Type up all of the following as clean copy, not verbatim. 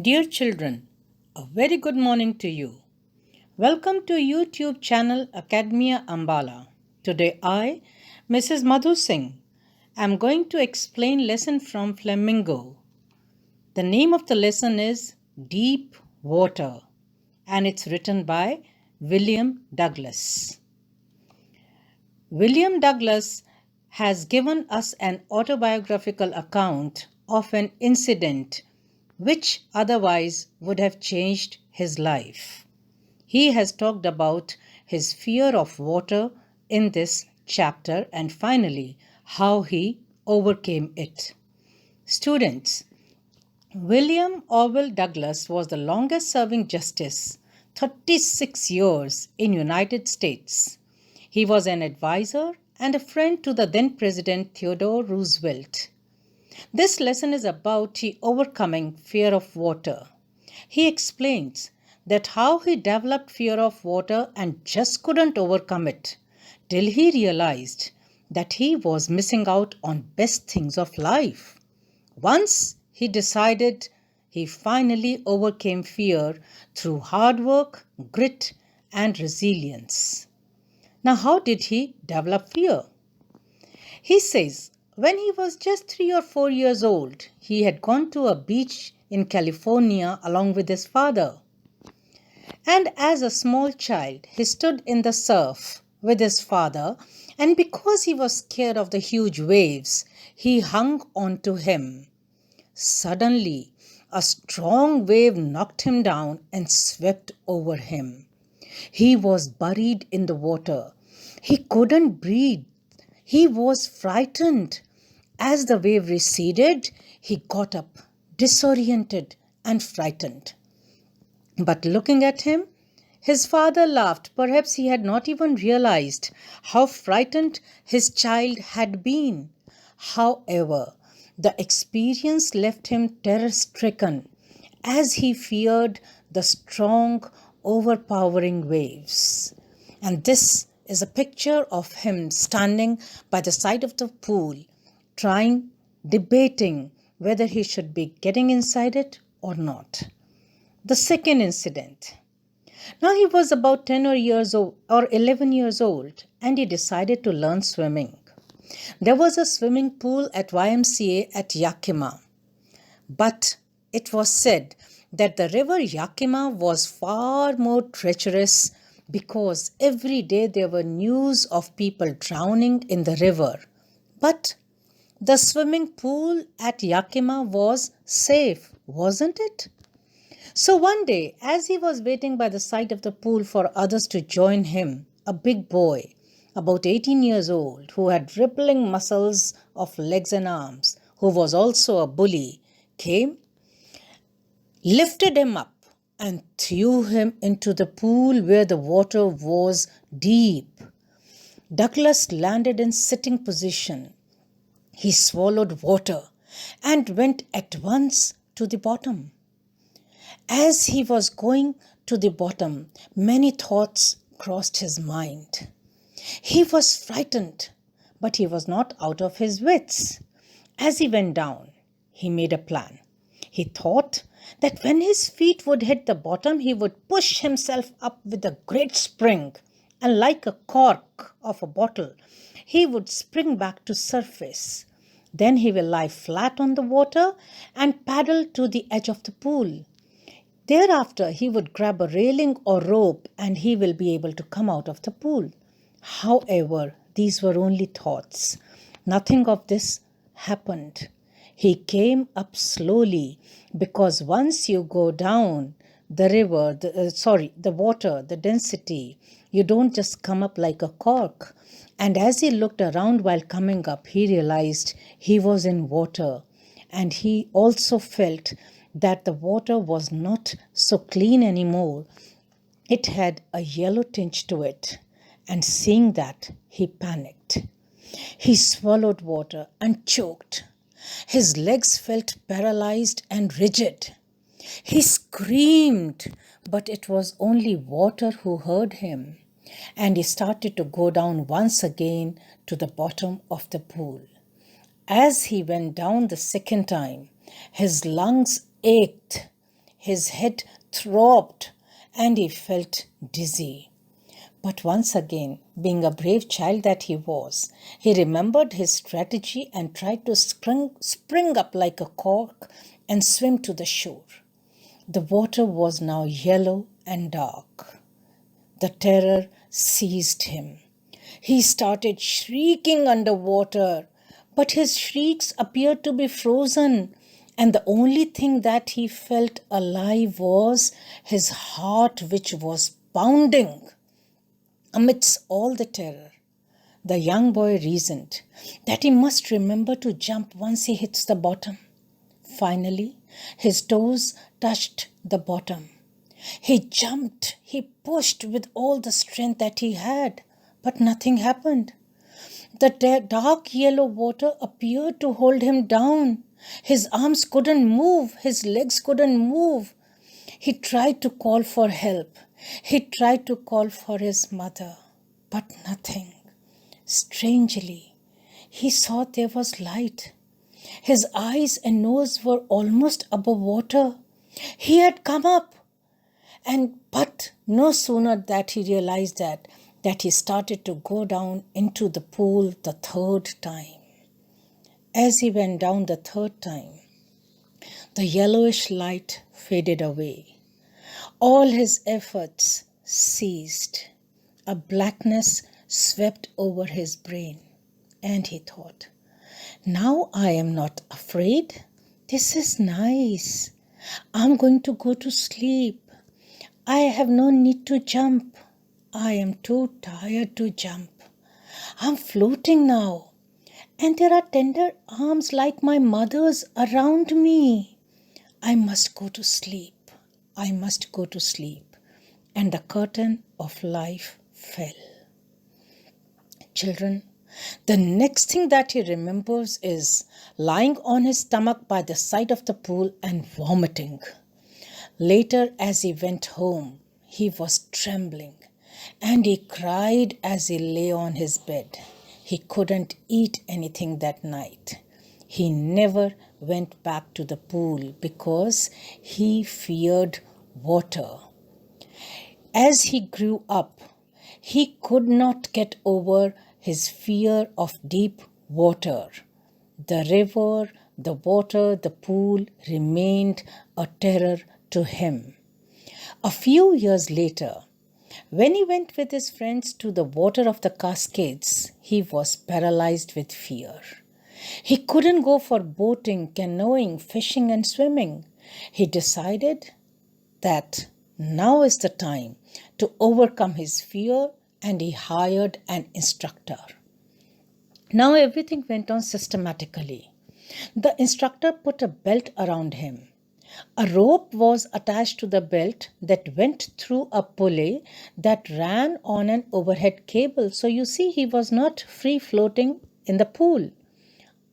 Dear children, a very good morning to you. Welcome to YouTube channel Academia Ambala. Today I, Mrs. Madhu Singh, am going to explain lesson from Flamingo. The name of the lesson is Deep Water and it's written by William Douglas. William Douglas has given us an autobiographical account of an incident which otherwise would have changed his life. He has talked about his fear of water in this chapter and finally how he overcame it. Students, William Orwell Douglas was the longest serving justice, 36 years in United States. He was an advisor and a friend to the then President Theodore Roosevelt. This lesson is about he overcoming fear of water. He explains that how he developed fear of water and just couldn't overcome it till he realized that he was missing out on best things of life. Once he decided, he finally overcame fear through hard work, grit, and resilience. Now, how did he develop fear? He says, when he was just 3 or 4 years old, he had gone to a beach in California along with his father. And as a small child, he stood in the surf with his father, and because he was scared of the huge waves, he hung onto him. Suddenly, a strong wave knocked him down and swept over him. He was buried in the water. He couldn't breathe. He was frightened. As the wave receded, he got up, disoriented and frightened. But looking at him, his father laughed. Perhaps he had not even realized how frightened his child had been. However, the experience left him terror-stricken as he feared the strong, overpowering waves. And this is a picture of him standing by the side of the pool, debating whether he should be getting inside it or not. The second incident. Now he was about 10 or 11 years old and he decided to learn swimming. There was a swimming pool at YMCA at Yakima, but it was said that the river Yakima was far more treacherous because every day there were news of people drowning in the river. But the swimming pool at Yakima was safe, wasn't it? So one day, as he was waiting by the side of the pool for others to join him, a big boy, about 18 years old, who had rippling muscles of legs and arms, who was also a bully, came, lifted him up and threw him into the pool where the water was deep. Douglas landed in sitting position. He swallowed water and went at once to the bottom. As he was going to the bottom, many thoughts crossed his mind. He was frightened, but he was not out of his wits. As he went down, he made a plan. He thought that when his feet would hit the bottom, he would push himself up with a great spring, and like a cork of a bottle, he would spring back to surface. Then he will lie flat on the water and paddle to the edge of the pool. Thereafter, he would grab a railing or rope and he will be able to come out of the pool. However, these were only thoughts. Nothing of this happened. He came up slowly because once you go down the river, the water, the density, you don't just come up like a cork. And as he looked around while coming up, he realized he was in water. And he also felt that the water was not so clean anymore. It had a yellow tinge to it. And seeing that, he panicked. He swallowed water and choked. His legs felt paralyzed and rigid. He screamed, but it was only water who heard him. And he started to go down once again to the bottom of the pool. As he went down the second time, his lungs ached. his head throbbed, and he felt dizzy. But once again, being a brave child that he was, he remembered his strategy and tried to spring up like a cork and swim to the shore. The water was now yellow and dark. The terror seized him. He started shrieking underwater, but his shrieks appeared to be frozen, and the only thing that he felt alive was his heart, which was pounding. Amidst all the terror, the young boy reasoned that he must remember to jump once he hits the bottom. Finally, his toes touched the bottom. He jumped, he pushed with all the strength that he had, but nothing happened. The dark yellow water appeared to hold him down. His arms couldn't move, his legs couldn't move. He tried to call for help. He tried to call for his mother, but nothing. Strangely, he saw there was light. His eyes and nose were almost above water. He had come up. But no sooner that he realized that he started to go down into the pool the third time. As he went down the third time, the yellowish light faded away. All his efforts ceased. A blackness swept over his brain, and he thought, "Now I am not afraid. This is nice. I'm going to go to sleep. I have no need to jump. I am too tired to jump. I'm floating now, and there are tender arms like my mother's around me. I must go to sleep. I must go to sleep." And the curtain of life fell. Children, the next thing that he remembers is lying on his stomach by the side of the pool and vomiting. Later, as he went home, he was trembling, and he cried as he lay on his bed. He couldn't eat anything that night. He never went back to the pool because he feared water. As he grew up, he could not get over his fear of deep water. The river, the water, the pool remained a terror to him. A few years later, when he went with his friends to the water of the Cascades, he was paralyzed with fear. He couldn't go for boating, canoeing, fishing, and swimming. He decided that now is the time to overcome his fear, and he hired an instructor. Now everything went on systematically. The instructor put a belt around him. A rope was attached to the belt that went through a pulley that ran on an overhead cable. So you see, he was not free floating in the pool.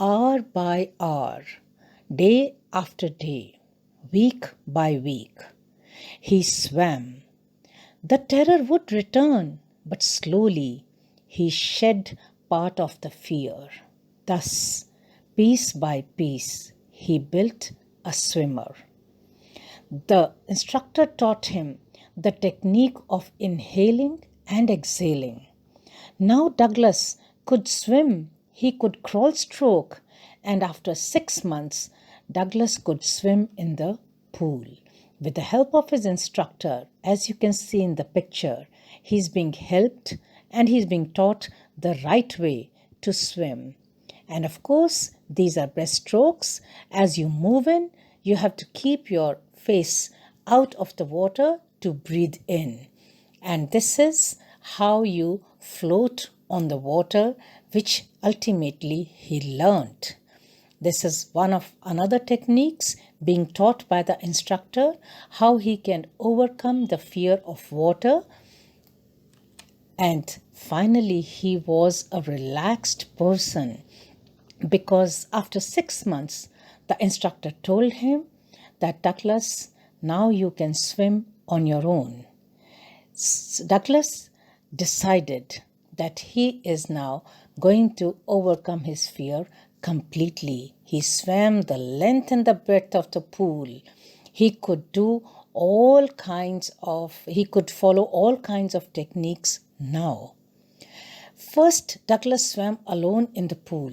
Hour by hour, day after day, week by week, he swam. The terror would return, but slowly he shed part of the fear. Thus, piece by piece, he built a swimmer. The instructor taught him the technique of inhaling and exhaling. Now Douglas could swim, he could crawl stroke, and after 6 months, Douglas could swim in the pool. With the help of his instructor, as you can see in the picture, he's being helped and he's being taught the right way to swim. And of course, these are breaststrokes. As you move in, you have to keep your face out of the water to breathe in. And this is how you float on the water, which ultimately he learned. This is one of another techniques being taught by the instructor, how he can overcome the fear of water. And finally, he was a relaxed person because after 6 months, the instructor told him that Douglas, now you can swim on your own. Douglas decided that he is now going to overcome his fear completely. He swam the length and the breadth of the pool. He could follow all kinds of techniques now. First, Douglas swam alone in the pool.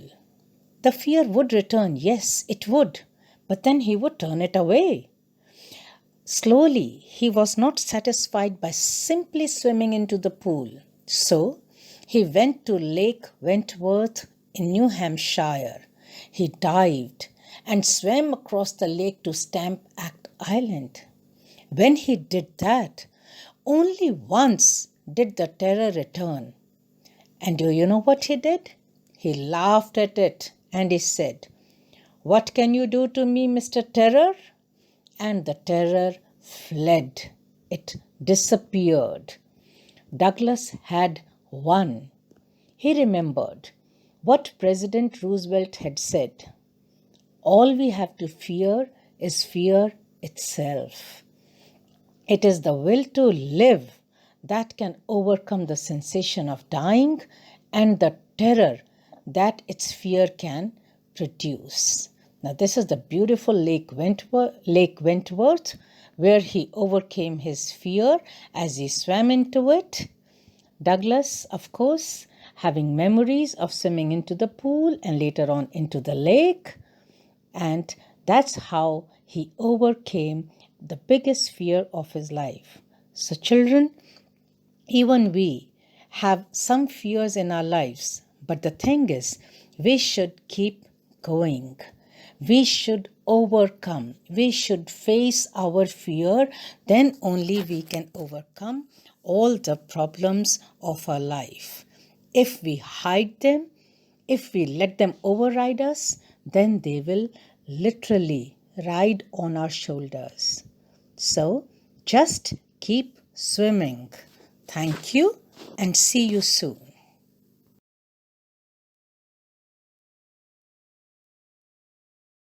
The fear would return, yes, it would, but then he would turn it away. Slowly, he was not satisfied by simply swimming into the pool. So, he went to Lake Wentworth in New Hampshire. He dived and swam across the lake to Stamp Act Island. When he did that, only once did the terror return. And do you know what he did? He laughed at it and he said, "What can you do to me, Mr. Terror?" And the terror fled. It disappeared. Douglas had won. He remembered what President Roosevelt had said. All we have to fear is fear itself. It is the will to live that can overcome the sensation of dying and the terror that its fear can produce. Now, this is the beautiful Lake Wentworth, where he overcame his fear as he swam into it. Douglas, of course, having memories of swimming into the pool and later on into the lake. And that's how he overcame the biggest fear of his life. So, children, even we have some fears in our lives, but the thing is, we should keep going. We should overcome. We should face our fear. Then only we can overcome all the problems of our life. If we hide them, if we let them override us, then they will literally ride on our shoulders. So just keep swimming. Thank you and see you soon.